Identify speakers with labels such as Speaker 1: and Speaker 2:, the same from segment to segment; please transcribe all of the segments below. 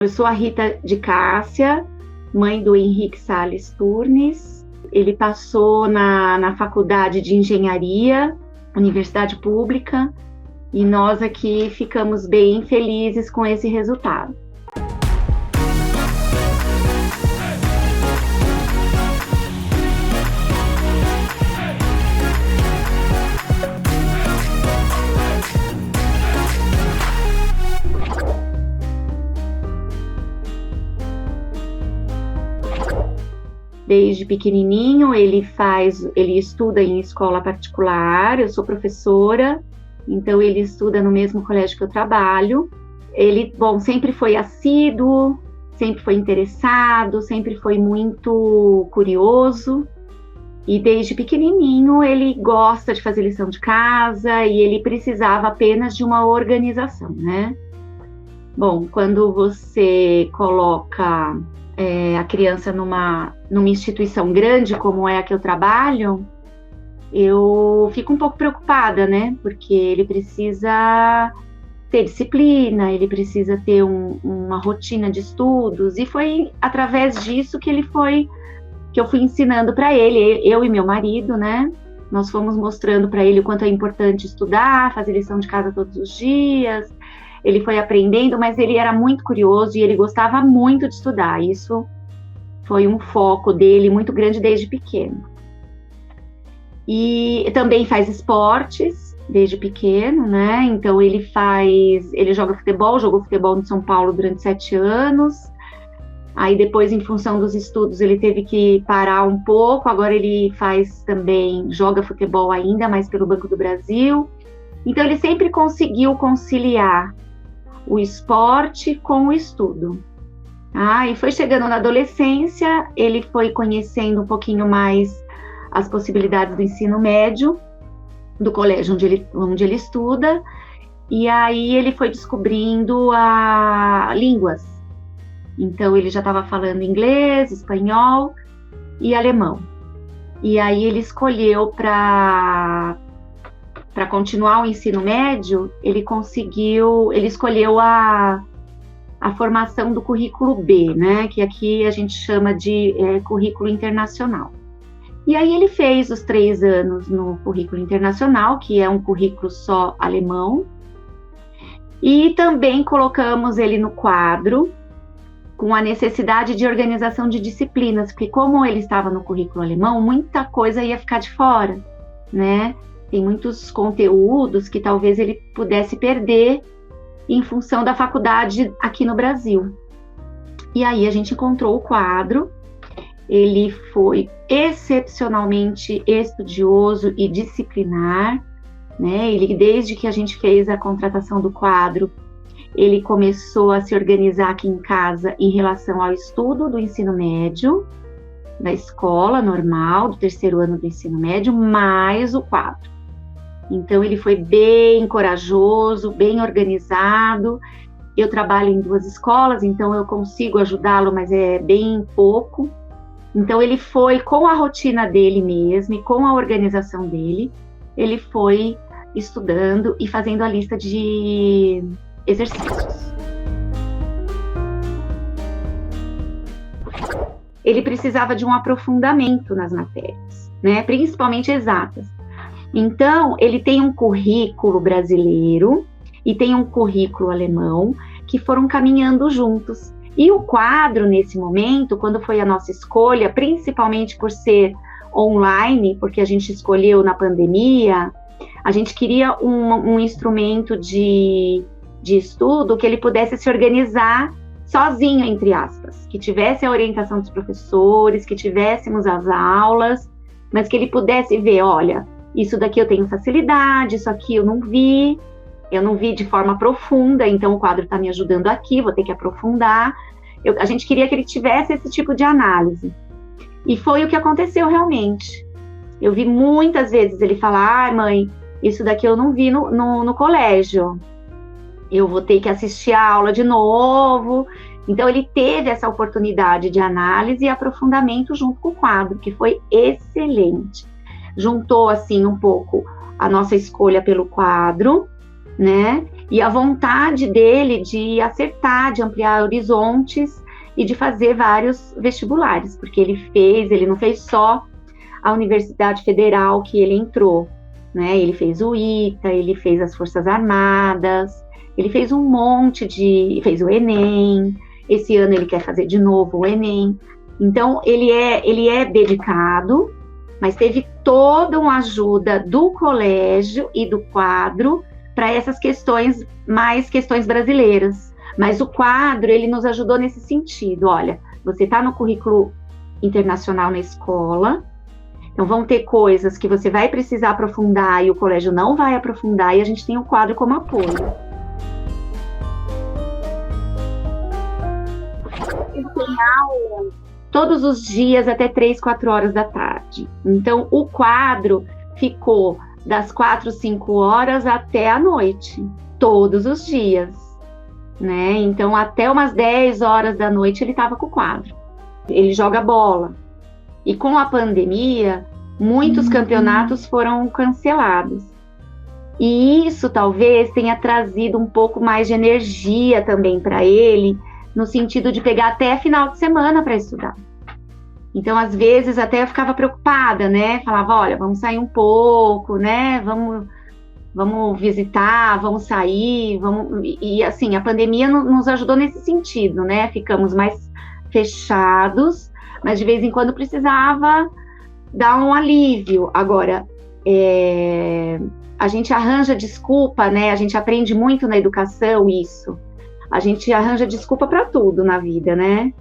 Speaker 1: Eu sou a Rita de Cássia, mãe do Henrique Salles Turnes. Ele passou na faculdade de engenharia, universidade pública, e nós aqui ficamos bem felizes com esse resultado. Desde pequenininho ele estuda em escola particular, eu sou professora, então ele estuda no mesmo colégio que eu trabalho. Ele, sempre foi assíduo, sempre foi interessado, sempre foi muito curioso, e desde pequenininho ele gosta de fazer lição de casa e ele precisava apenas de uma organização, né? Quando você coloca a criança numa instituição grande como é a que eu trabalho, eu fico um pouco preocupada, né? Porque ele precisa ter disciplina, ele precisa ter uma rotina de estudos, e foi através disso que eu fui ensinando para ele, eu e meu marido, né? Nós fomos mostrando para ele o quanto é importante estudar, fazer lição de casa todos os dias. Ele foi aprendendo, mas ele era muito curioso e ele gostava muito de estudar. Isso foi um foco dele muito grande desde pequeno. E também faz esportes desde pequeno, né? Então ele jogou futebol em São Paulo durante 7 anos. Aí depois, em função dos estudos, ele teve que parar um pouco. Agora ele joga futebol ainda, mas pelo Banco do Brasil. Então ele sempre conseguiu conciliar o esporte com o estudo. E foi chegando na adolescência, ele foi conhecendo um pouquinho mais as possibilidades do ensino médio, do colégio onde ele estuda, e aí ele foi descobrindo línguas. Então ele já estava falando inglês, espanhol e alemão. E aí ele escolheu para continuar o ensino médio, ele escolheu a formação do currículo B, né, que aqui a gente chama de currículo internacional. E aí ele fez os 3 anos no currículo internacional, que é um currículo só alemão, e também colocamos ele no quadro com a necessidade de organização de disciplinas, porque como ele estava no currículo alemão, muita coisa ia ficar de fora, né? Tem muitos conteúdos que talvez ele pudesse perder em função da faculdade aqui no Brasil. E aí a gente encontrou o quadro. Ele foi excepcionalmente estudioso e disciplinar, né? Desde que a gente fez a contratação do quadro, ele começou a se organizar aqui em casa em relação ao estudo do ensino médio, da escola normal, do 3º ano do ensino médio, mais o quadro. Então, ele foi bem corajoso, bem organizado. Eu trabalho em 2 escolas, então eu consigo ajudá-lo, mas é bem pouco. Então, ele foi com a rotina dele mesmo e com a organização dele, ele foi estudando e fazendo a lista de exercícios. Ele precisava de um aprofundamento nas matérias, né? Principalmente exatas. Então, ele tem um currículo brasileiro e tem um currículo alemão que foram caminhando juntos. E o quadro, nesse momento, quando foi a nossa escolha, principalmente por ser online, porque a gente escolheu na pandemia, a gente queria um instrumento de estudo que ele pudesse se organizar sozinho, entre aspas, que tivesse a orientação dos professores, que tivéssemos as aulas, mas que ele pudesse ver, olha, isso daqui eu tenho facilidade, isso aqui eu não vi de forma profunda, então o quadro está me ajudando aqui, vou ter que aprofundar. A gente queria que ele tivesse esse tipo de análise. E foi o que aconteceu realmente. Eu vi muitas vezes ele falar, mãe, isso daqui eu não vi no colégio. Eu vou ter que assistir a aula de novo. Então ele teve essa oportunidade de análise e aprofundamento junto com o quadro, que foi excelente. Juntou, assim, um pouco a nossa escolha pelo quadro, né? e a vontade dele de acertar, de ampliar horizontes e de fazer vários vestibulares, porque ele não fez só a Universidade Federal que ele entrou, né? Ele fez o ITA, ele fez as Forças Armadas, ele fez fez o Enem, esse ano ele quer fazer de novo o Enem. Então, ele é dedicado, mas teve toda uma ajuda do colégio e do quadro para essas questões, mais questões brasileiras. Mas o quadro, ele nos ajudou nesse sentido. Olha, você está no currículo internacional na escola, então vão ter coisas que você vai precisar aprofundar e o colégio não vai aprofundar, e a gente tem o quadro como apoio. Ele tem aula todos os dias até 3, 4 horas da tarde. Então, o quadro ficou das 4, 5 horas até a noite, todos os dias, né? Então, até umas 10 horas da noite ele estava com o quadro. Ele joga bola. E com a pandemia, muitos campeonatos foram cancelados. E isso talvez tenha trazido um pouco mais de energia também para ele, no sentido de pegar até final de semana para estudar. Então, às vezes, até eu ficava preocupada, né? Falava, olha, vamos sair um pouco, né? Vamos visitar, vamos sair, E assim, a pandemia nos ajudou nesse sentido, né? Ficamos mais fechados, mas de vez em quando precisava dar um alívio. Agora, a gente arranja desculpa, né? A gente aprende muito na educação isso. A gente arranja desculpa para tudo na vida, né?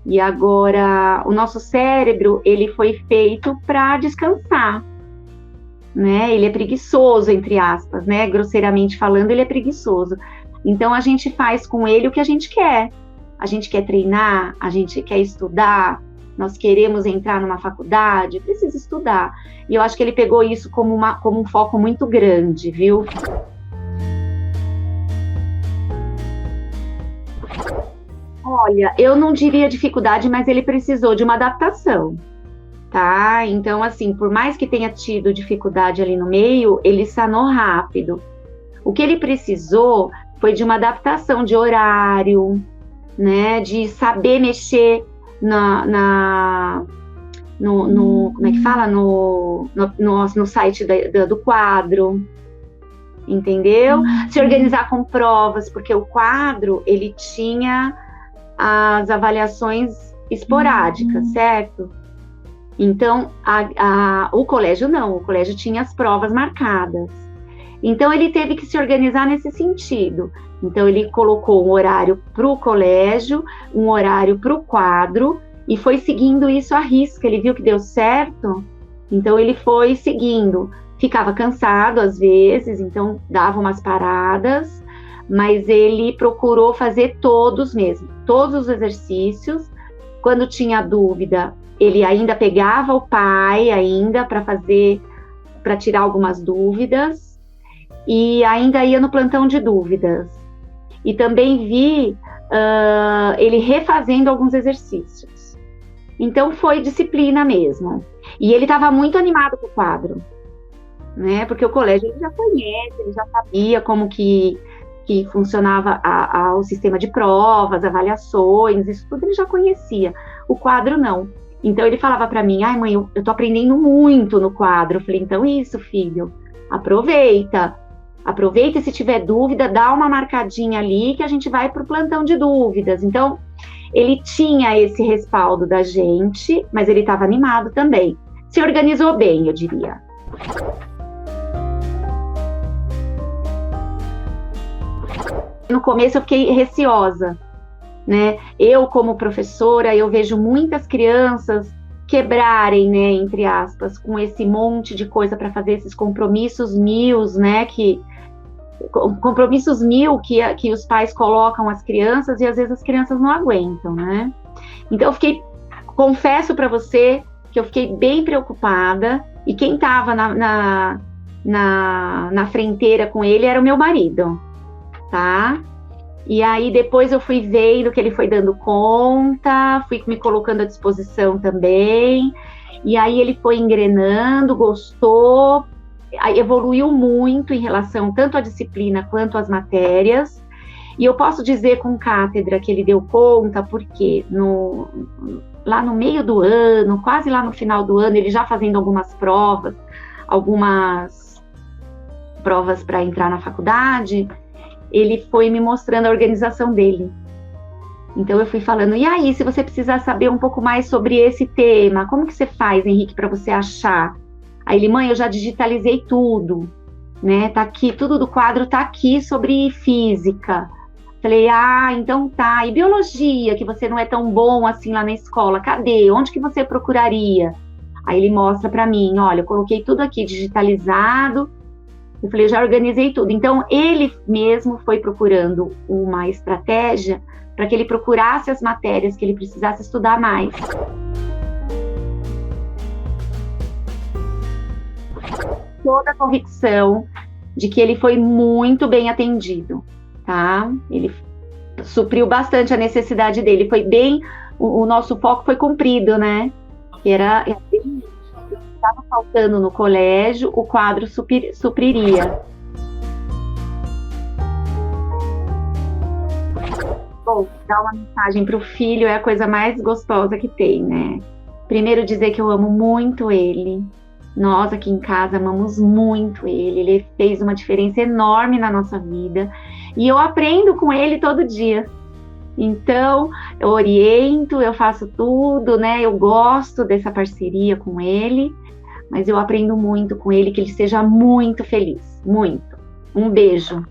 Speaker 1: E agora, o nosso cérebro, ele foi feito para descansar, né? Ele é preguiçoso, entre aspas, né? Grosseiramente falando, ele é preguiçoso. Então, a gente faz com ele o que a gente quer. A gente quer treinar, a gente quer estudar, nós queremos entrar numa faculdade, precisa estudar. E eu acho que ele pegou isso como um foco muito grande, viu? Olha, eu não diria dificuldade, mas ele precisou de uma adaptação, tá? Então, assim, por mais que tenha tido dificuldade ali no meio, ele sanou rápido. O que ele precisou foi de uma adaptação de horário, né? De saber mexer como é que fala? No site do quadro, entendeu? Se organizar com provas, porque o quadro, ele tinha as avaliações esporádicas, certo? Então, o colégio não, o colégio tinha as provas marcadas. Então, ele teve que se organizar nesse sentido. Então, ele colocou um horário para o colégio, um horário para o quadro, e foi seguindo isso à risca. Ele viu que deu certo, então ele foi seguindo. Ficava cansado às vezes, então dava umas paradas, mas ele procurou fazer todos os exercícios. Quando tinha dúvida, ele ainda pegava o pai ainda para tirar algumas dúvidas, e ainda ia no plantão de dúvidas. E também vi ele refazendo alguns exercícios. Então foi disciplina mesmo. E ele estava muito animado com o quadro, né? Porque o colégio ele já conhece, ele já sabia como que funcionava o sistema de provas, avaliações, isso tudo ele já conhecia. O quadro não. Então ele falava para mim, ai mãe, eu tô aprendendo muito no quadro. Eu falei, então isso, filho, aproveita e se tiver dúvida, dá uma marcadinha ali que a gente vai pro plantão de dúvidas. Então, ele tinha esse respaldo da gente, mas ele estava animado também. Se organizou bem, eu diria. No começo eu fiquei receosa, né? Eu, como professora, eu vejo muitas crianças quebrarem, né, entre aspas, com esse monte de coisa para fazer, esses compromissos mil, né, compromissos mil que os pais colocam às crianças e às vezes as crianças não aguentam, né? Então confesso para você que eu fiquei bem preocupada, e quem estava na fronteira com ele era o meu marido, tá? E aí depois eu fui vendo que ele foi dando conta, fui me colocando à disposição também, e aí ele foi engrenando, gostou, evoluiu muito em relação tanto à disciplina quanto às matérias. E eu posso dizer com cátedra que ele deu conta, porque lá no meio do ano, quase lá no final do ano, ele já fazendo algumas provas para entrar na faculdade, ele foi me mostrando a organização dele. Então eu fui falando, e aí, se você precisar saber um pouco mais sobre esse tema, como que você faz, Henrique, para você achar? Aí ele, mãe, eu já digitalizei tudo, né? Tá aqui, tudo do quadro tá aqui sobre física. Falei, então tá. E biologia, que você não é tão bom assim lá na escola, cadê? Onde que você procuraria? Aí ele mostra para mim, olha, eu coloquei tudo aqui digitalizado. Eu falei, eu já organizei tudo. Então, ele mesmo foi procurando uma estratégia para que ele procurasse as matérias que ele precisasse estudar mais. Toda a convicção de que ele foi muito bem atendido, tá? Ele supriu bastante a necessidade dele, foi bem, o nosso foco foi cumprido, né? Era bem, o que estava faltando no colégio, o quadro supriria. Bom, dar uma mensagem para o filho é a coisa mais gostosa que tem, né? Primeiro dizer que eu amo muito ele. Nós aqui em casa amamos muito ele. Ele fez uma diferença enorme na nossa vida. E eu aprendo com ele todo dia. Então, eu oriento, eu faço tudo, né? Eu gosto dessa parceria com ele. Mas eu aprendo muito com ele, que ele seja muito feliz. Muito. Um beijo.